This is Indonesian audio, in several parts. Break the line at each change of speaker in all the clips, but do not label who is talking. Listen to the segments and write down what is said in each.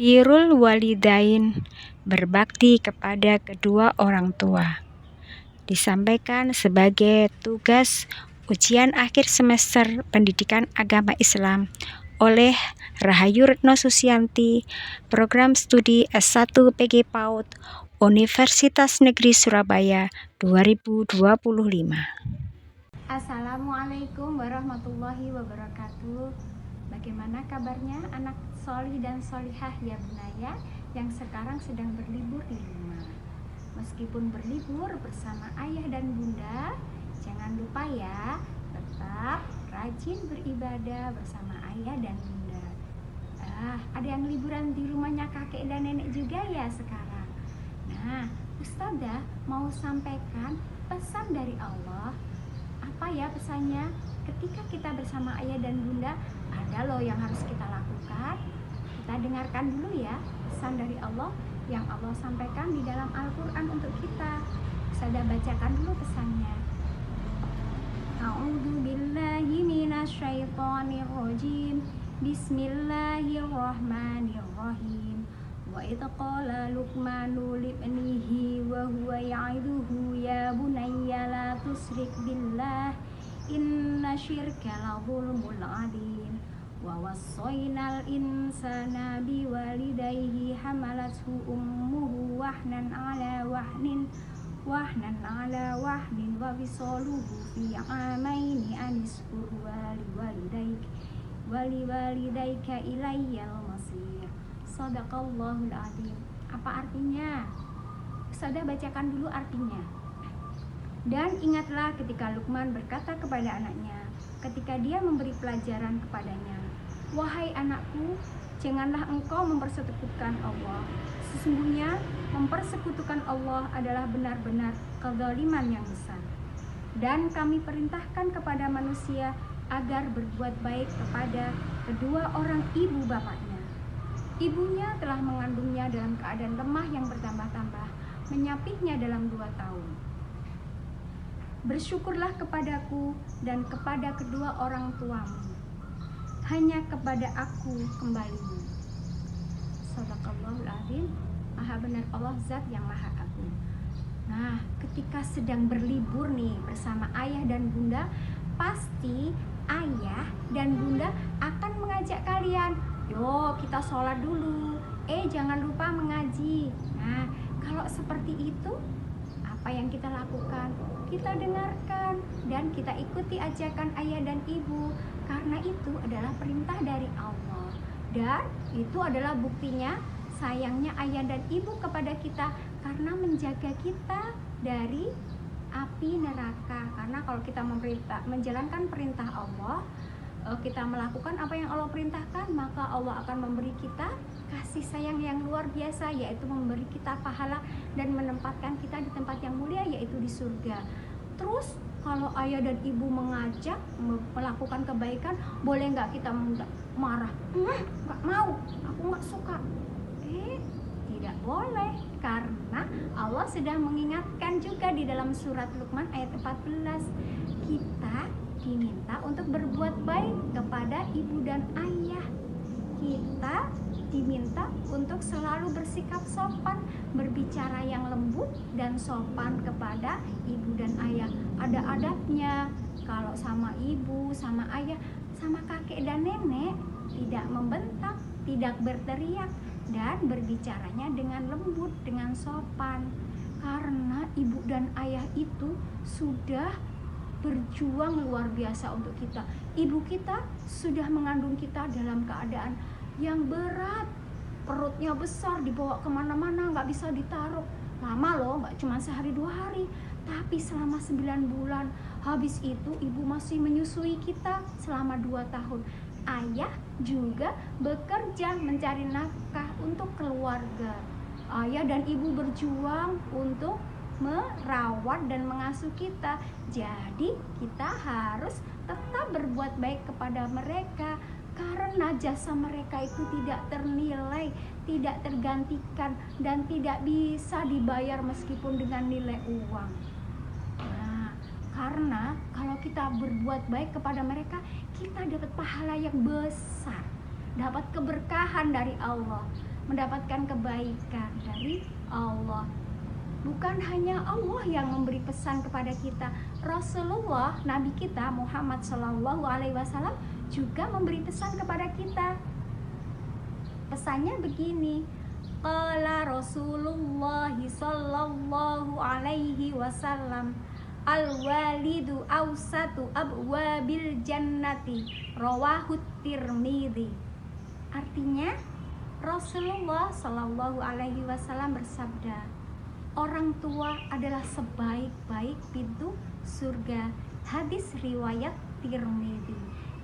Birrul walidain, berbakti kepada kedua orang tua, disampaikan sebagai tugas ujian akhir semester Pendidikan Agama Islam oleh Rahayu Retno Susianti, Program Studi S1 PG PAUD, Universitas Negeri Surabaya 2025.
Assalamualaikum warahmatullahi wabarakatuh. Bagaimana kabarnya anak solih dan solihah ya bunaya yang sekarang sedang berlibur di rumah? Meskipun berlibur bersama ayah dan bunda, jangan lupa ya, tetap rajin beribadah bersama ayah dan bunda. Ada yang liburan di rumahnya kakek dan nenek juga ya sekarang. Nah, Ustazah mau sampaikan pesan dari Allah. Apa ya pesannya? Ketika kita bersama ayah dan bunda, ada loh yang harus kita lakukan. Kita dengarkan dulu ya pesan dari Allah yang Allah sampaikan di dalam Al-Quran untuk kita. Ustazah bacakan dulu pesannya. A'udzu billahi minasyaitonir rajim. Bismillahirrahmanirrahim. Wa idh qala Luqmanu libnihi wa huwa ya'iduhu ya bunayya la tusyrik billah inna syirka la dzulmun 'adzim. Wa wassaynal insana biwalidayhi hamalathu ummuhu wahnan 'ala wahnin wa fisaluhu fi 'amaini anishkur waliwalidayka ilayyal masir. Shadaqallahul adzim. Apa artinya? Ustazah bacakan dulu artinya. Dan ingatlah ketika Luqman berkata kepada anaknya, ketika dia memberi pelajaran kepadanya, wahai anakku, janganlah engkau mempersekutukan Allah. Sesungguhnya mempersekutukan Allah adalah benar-benar kezaliman yang besar. Dan kami perintahkan kepada manusia agar berbuat baik kepada kedua orang ibu bapaknya. Ibunya telah mengandungnya dalam keadaan lemah yang bertambah-tambah, menyapihnya dalam 2 tahun. Bersyukurlah kepadaku dan kepada kedua orang tuamu. Hanya kepada aku kembalimu. Shadaqallahul adzim. Maha benar Allah Zat yang Maha Agung. Nah, ketika sedang berlibur nih bersama ayah dan bunda, pasti ayah dan bunda akan mengajak kalian, yuk kita sholat dulu, jangan lupa mengaji. Nah, kalau seperti itu, apa yang kita lakukan? Kita dengarkan dan kita ikuti ajakan ayah dan ibu, karena itu adalah perintah dari Allah. Dan itu adalah buktinya sayangnya ayah dan ibu kepada kita, karena menjaga kita dari api neraka. Karena kalau kita menjalankan perintah Allah, kita melakukan apa yang Allah perintahkan, maka Allah akan memberi kita kasih sayang yang luar biasa, yaitu memberi kita pahala dan menempatkan kita di tempat yang mulia, yaitu di surga. Terus kalau ayah dan ibu mengajak melakukan kebaikan, boleh nggak kita marah? Nggak mau, aku nggak suka. Tidak boleh, karena Allah sudah mengingatkan juga di dalam surat Luqman ayat 14, kita diminta untuk berbuat baik kepada ibu dan ayah. Kita diminta untuk selalu bersikap sopan, berbicara yang lembut dan sopan kepada ibu dan ayah. Ada adabnya. Kalau sama ibu, sama ayah, sama kakek dan nenek, tidak membentak, tidak berteriak, dan berbicaranya dengan lembut, dengan sopan. Karena ibu dan ayah itu sudah berjuang luar biasa untuk kita. Ibu kita sudah mengandung kita dalam keadaan yang berat, perutnya besar, dibawa kemana-mana, nggak bisa ditaruh. Lama loh, nggak cuma sehari 2 hari, tapi selama 9 bulan. Habis itu ibu masih menyusui kita selama 2 tahun. Ayah juga bekerja mencari nafkah untuk keluarga. Ayah dan ibu berjuang untuk merawat dan mengasuh kita. Jadi kita harus tetap berbuat baik kepada mereka, karena jasa mereka itu tidak ternilai, tidak tergantikan, dan tidak bisa dibayar meskipun dengan nilai uang. Nah, karena kalau kita berbuat baik kepada mereka, kita dapat pahala yang besar, dapat keberkahan dari Allah. mendapatkan kebaikan dari Allah. Bukan hanya Allah yang memberi pesan kepada kita, Rasulullah, Nabi kita Muhammad SAW juga memberi pesan kepada kita. Pesannya begini, qala Rasulullah sallallahu alaihi wasallam, al-walidu awsatu abwabil jannati, rawahu Tirmidzi. Artinya, Rasulullah sallallahu alaihi wasallam bersabda, orang tua adalah sebaik-baik pintu surga. Hadis riwayat Tirmidzi.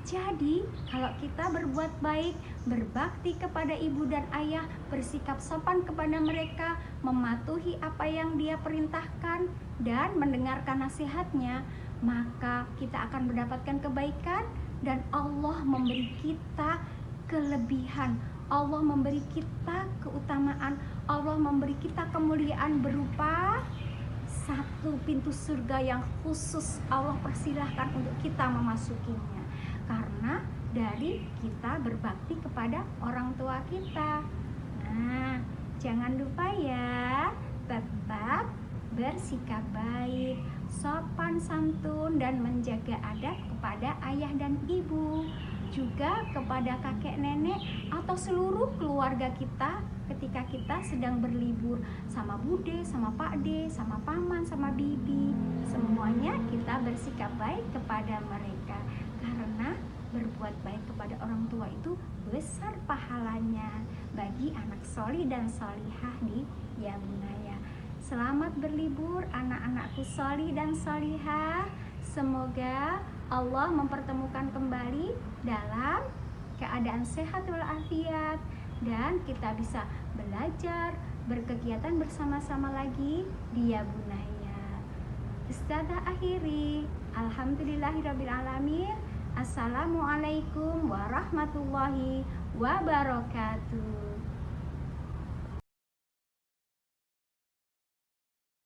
Jadi, kalau kita berbuat baik, berbakti kepada ibu dan ayah, bersikap sopan kepada mereka, mematuhi apa yang dia perintahkan, dan mendengarkan nasihatnya, maka kita akan mendapatkan kebaikan dan Allah memberi kita kelebihan. Allah memberi kita keutamaan, Allah memberi kita kemuliaan berupa satu pintu surga yang khusus Allah persilahkan untuk kita memasukinya. Karena dari kita berbakti kepada orang tua kita. Nah, jangan lupa ya, tetap bersikap baik, sopan santun, dan menjaga adab kepada ayah dan ibu, juga kepada kakek nenek atau seluruh keluarga kita ketika kita sedang berlibur sama bude, sama pakde, sama paman, sama bibi. Semuanya kita bersikap baik kepada mereka, karena berbuat baik kepada orang tua itu besar pahalanya bagi anak solih dan solihah di Ya Bunaya. Selamat berlibur anak-anakku solih dan solihah. Semoga Allah mempertemukan kembali dalam keadaan sehat walafiat, dan kita bisa belajar, berkegiatan bersama-sama lagi di Ya Bunaya. Ustazah akhiri, alhamdulillahirrabbilalamin. Assalamualaikum warahmatullahi wabarakatuh.